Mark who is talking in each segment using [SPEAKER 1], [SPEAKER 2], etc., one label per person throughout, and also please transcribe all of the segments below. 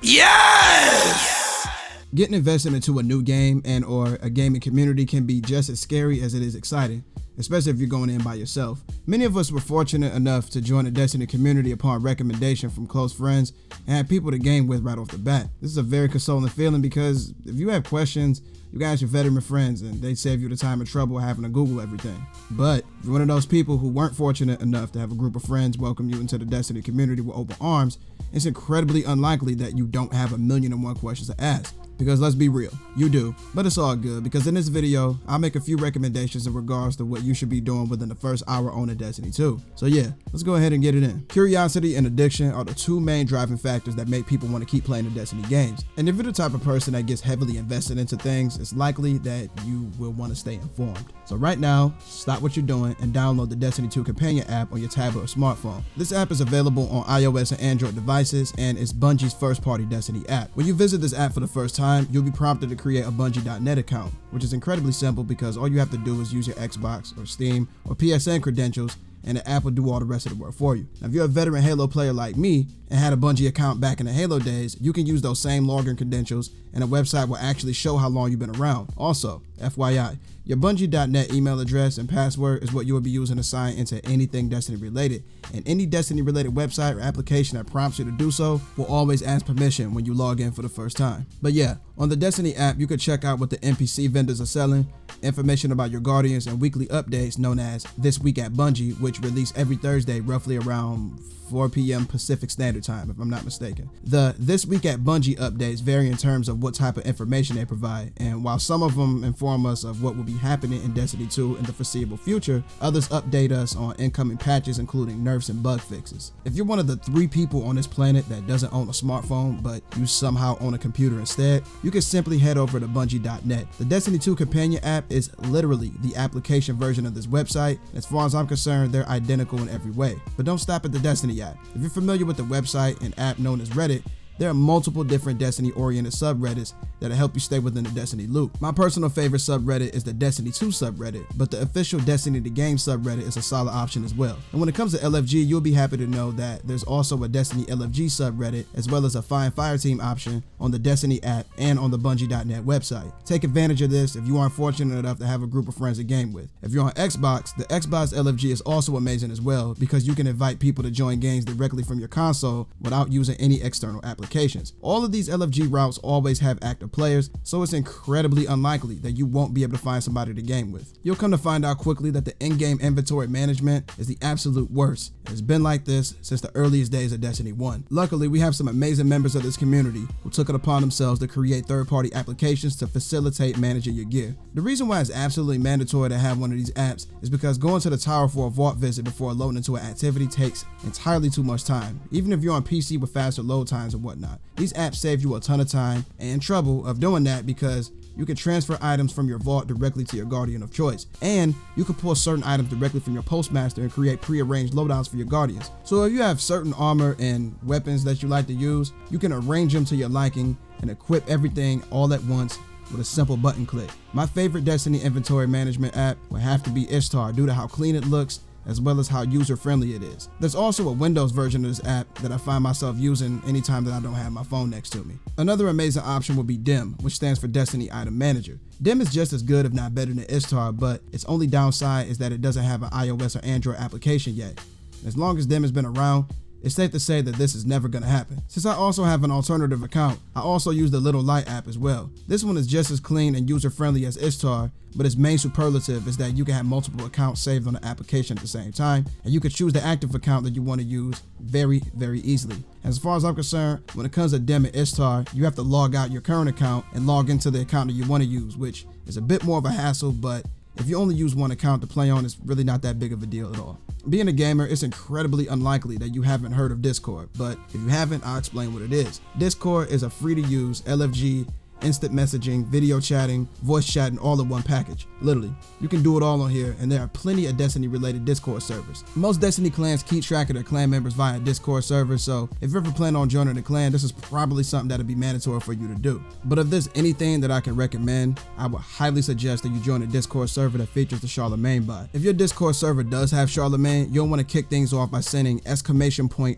[SPEAKER 1] Yes!
[SPEAKER 2] Getting invested into a new game and or a gaming community can be just as scary as it is exciting, especially if you're going in by yourself. Many of us were fortunate enough to join the Destiny community upon recommendation from close friends and have people to game with right off the bat. This is a very consoling feeling because if you have questions, you can ask your veteran friends and they save you the time and trouble of having to Google everything. But if you're one of those people who weren't fortunate enough to have a group of friends welcome you into the Destiny community with open arms, it's incredibly unlikely that you don't have 1,000,001 questions to ask. Because let's be real, you do, but it's all good because in this video, I'll make a few recommendations in regards to what you should be doing within the first hour on Destiny 2. So yeah, let's go ahead and get it in. Curiosity and addiction are the two main driving factors that make people want to keep playing the Destiny games. And if you're the type of person that gets heavily invested into things, it's likely that you will want to stay informed. So right now, stop what you're doing and download the Destiny 2 companion app on your tablet or smartphone. This app is available on iOS and Android devices and is Bungie's first-party Destiny app. When you visit this app for the first time, you'll be prompted to create a Bungie.net account, which is incredibly simple because all you have to do is use your Xbox or Steam or PSN credentials and the app will do all the rest of the work for you. Now, if you're a veteran Halo player like me and had a Bungie account back in the Halo days, you can use those same login credentials and the website will actually show how long you've been around. Also, FYI, your Bungie.net email address and password is what you will be using to sign into anything Destiny related, and any Destiny related website or application that prompts you to do so will always ask permission when you log in for the first time. But yeah, on the Destiny app, you can check out what the Npc vendors are selling, information about your Guardians, and weekly updates known as This Week at Bungie, which release every Thursday roughly around 4 p.m. Pacific Standard Time, if I'm not mistaken. The This Week at Bungie updates vary in terms of what type of information they provide, and while some of them inform us of what will be happening in Destiny 2 in the foreseeable future, others update us on incoming patches including nerfs and bug fixes. If you're one of the 3 people on this planet that doesn't own a smartphone but you somehow own a computer instead, you can simply head over to Bungie.net. The Destiny 2 companion app is literally the application version of this website. As far as I'm concerned, they're identical in every way. But don't stop at the Destiny app. If you're familiar with the website and app known as Reddit, there are multiple different Destiny-oriented subreddits that'll help you stay within the Destiny loop. My personal favorite subreddit is the Destiny 2 subreddit, but the official Destiny the Game subreddit is a solid option as well. And when it comes to LFG, you'll be happy to know that there's also a Destiny LFG subreddit, as well as a Find Fireteam option on the Destiny app and on the Bungie.net website. Take advantage of this if you aren't fortunate enough to have a group of friends to game with. If you're on Xbox, the Xbox LFG is also amazing as well because you can invite people to join games directly from your console without using any external applications. All of these LFG routes always have active players, so it's incredibly unlikely that you won't be able to find somebody to game with. You'll come to find out quickly that the in-game inventory management is the absolute worst. It's been like this since the earliest days of Destiny 1. Luckily, we have some amazing members of this community who took it upon themselves to create third-party applications to facilitate managing your gear. The reason why it's absolutely mandatory to have one of these apps is because going to the tower for a vault visit before loading into an activity takes entirely too much time, even if you're on PC with faster load times and whatnot. These apps save you a ton of time and trouble of doing that because you can transfer items from your vault directly to your Guardian of choice, and you can pull certain items directly from your Postmaster and create pre-arranged loadouts for your Guardians. So if you have certain armor and weapons that you like to use, you can arrange them to your liking and equip everything all at once with a simple button click. My favorite Destiny inventory management app would have to be Ishtar due to how clean it looks as well as how user-friendly it is. There's also a Windows version of this app that I find myself using anytime that I don't have my phone next to me. Another amazing option would be DIM, which stands for Destiny Item Manager. DIM is just as good if not better than Ishtar, but its only downside is that it doesn't have an iOS or Android application yet. As long as DIM has been around, it's safe to say that this is never going to happen. Since I also have an alternative account, I also use the Little Light app as well. This one is just as clean and user-friendly as Ishtar, but its main superlative is that you can have multiple accounts saved on the application at the same time, and you can choose the active account that you want to use very, very easily. As far as I'm concerned, when it comes to DIM and Ishtar, you have to log out your current account and log into the account that you want to use, which is a bit more of a hassle, but if you only use one account to play on, it's really not that big of a deal at all. Being a gamer, it's incredibly unlikely that you haven't heard of Discord, but if you haven't, I'll explain what it is. Discord is a free-to-use LFG instant messaging, video chatting, voice chatting, all in one package. Literally, you can do it all on here, and there are plenty of Destiny related Discord servers. Most Destiny clans keep track of their clan members via Discord servers, so if you're ever planning on joining a clan, this is probably something that'll be mandatory for you to do. But if there's anything that I can recommend, I would highly suggest that you join a Discord server that features the Charlemagne bot. If your Discord server does have Charlemagne, you'll want to kick things off by sending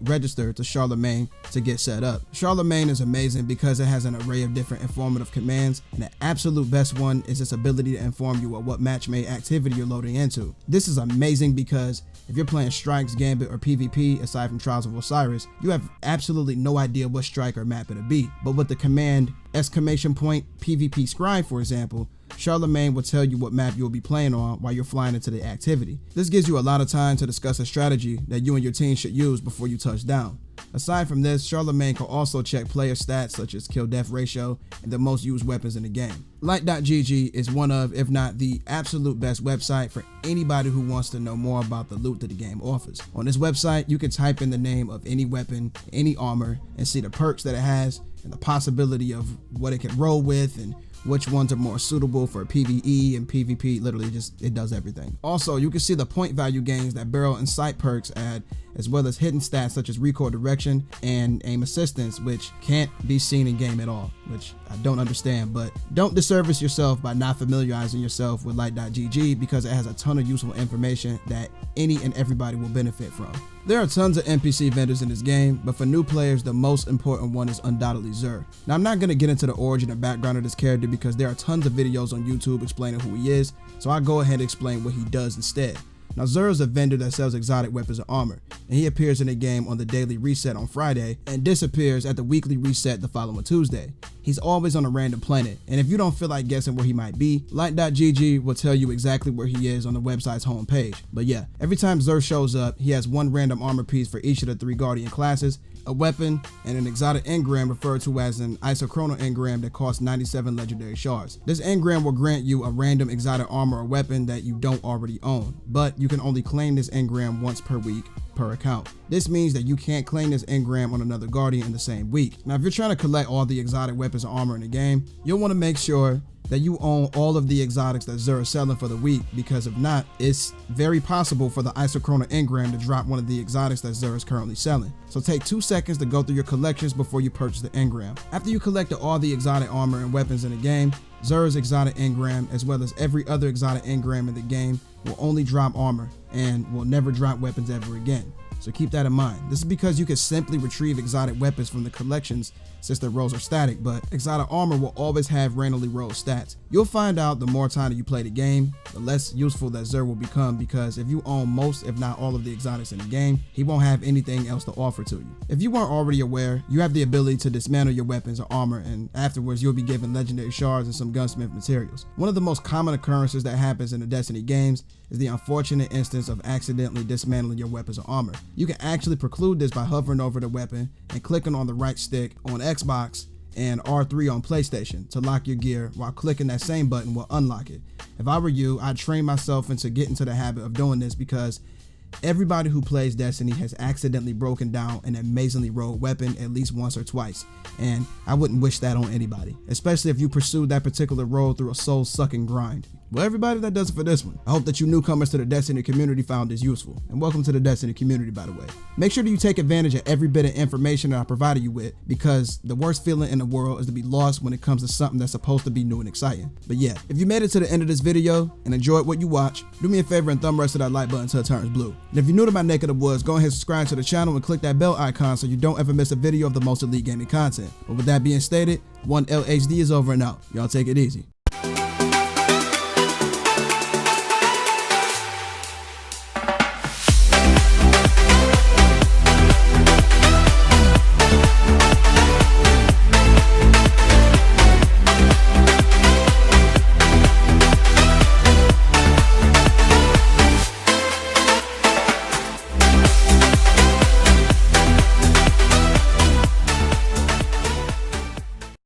[SPEAKER 2] !register to Charlemagne to get set up. Charlemagne is amazing because it has an array of different informative commands, and the absolute best one is its ability to inform you of what match-made activity you're loading into. This is amazing because if you're playing Strikes, Gambit, or PvP aside from Trials of Osiris, you have absolutely no idea what strike or map it'll be. But with the command !PvP Scribe, for example, Charlemagne will tell you what map you'll be playing on while you're flying into the activity. This gives you a lot of time to discuss a strategy that you and your team should use before you touch down. Aside from this, Charlemagne can also check player stats such as kill-death ratio and the most used weapons in the game. Light.gg is one of, if not the absolute best website for anybody who wants to know more about the loot that the game offers. On this website, you can type in the name of any weapon, any armor, and see the perks that it has and the possibility of what it can roll with and which ones are more suitable for PvE and PvP. Literally just, it does everything. Also, you can see the point value gains that barrel and sight perks add, as well as hidden stats such as recoil direction and aim assistance, which can't be seen in game at all, which I don't understand. But don't disservice yourself by not familiarizing yourself with Light.gg because it has a ton of useful information that any and everybody will benefit from. There are tons of NPC vendors in this game, but for new players, the most important one is undoubtedly Xur. Now, I'm not going to get into the origin and background of this character because there are tons of videos on YouTube explaining who he is, so I'll go ahead and explain what he does instead. Now, Xur is a vendor that sells exotic weapons and armor, and he appears in the game on the daily reset on Friday and disappears at the weekly reset the following Tuesday. He's always on a random planet, and if you don't feel like guessing where he might be, Light.gg will tell you exactly where he is on the website's homepage. But yeah, every time Xur shows up, he has one random armor piece for each of the 3 Guardian classes, a weapon, and an exotic engram referred to as an isochronal engram that costs 97 legendary shards. This engram will grant you a random exotic armor or weapon that you don't already own, but you can only claim this engram once per week per account. This means that you can't claim this engram on another Guardian in the same week. Now, if you're trying to collect all the exotic weapons and armor in the game, you'll want to make sure that you own all of the exotics that Xur is selling for the week, because if not, it's very possible for the isochronal engram to drop one of the exotics that Xur is currently selling. So take 2 seconds to go through your collections before you purchase the engram. After you collected all the exotic armor and weapons in the game, Xur's exotic engram, as well as every other exotic engram in the game, will only drop armor and will never drop weapons ever again. So keep that in mind. This is because you can simply retrieve exotic weapons from the collections since their rolls are static, but exotic armor will always have randomly rolled stats. You'll find out the more time that you play the game, the less useful that Xur will become, because if you own most, if not all of the exotics in the game, he won't have anything else to offer to you. If you weren't already aware, you have the ability to dismantle your weapons or armor, and afterwards you'll be given legendary shards and some gunsmith materials. One of the most common occurrences that happens in the Destiny games is the unfortunate instance of accidentally dismantling your weapons or armor. You can actually preclude this by hovering over the weapon and clicking on the right stick on Xbox and R3 on PlayStation to lock your gear, while clicking that same button will unlock it. If I were you, I'd train myself into getting into the habit of doing this, because everybody who plays Destiny has accidentally broken down an amazingly rolled weapon at least once or twice, and I wouldn't wish that on anybody, especially if you pursued that particular roll through a soul-sucking grind. Well, everybody, that does it for this one. I hope that you newcomers to the Destiny community found this useful, and welcome to the Destiny community, by the way. Make sure that you take advantage of every bit of information that I provided you with, because the worst feeling in the world is to be lost when it comes to something that's supposed to be new and exciting. But yeah, if you made it to the end of this video and enjoyed what you watched, do me a favor and thumb rest to that like button until it turns blue. And if you're new to my neck of the woods, go ahead and subscribe to the channel and click that bell icon so you don't ever miss a video of the most elite gaming content. But with that being stated, 1LHD is over and out. Y'all take it easy.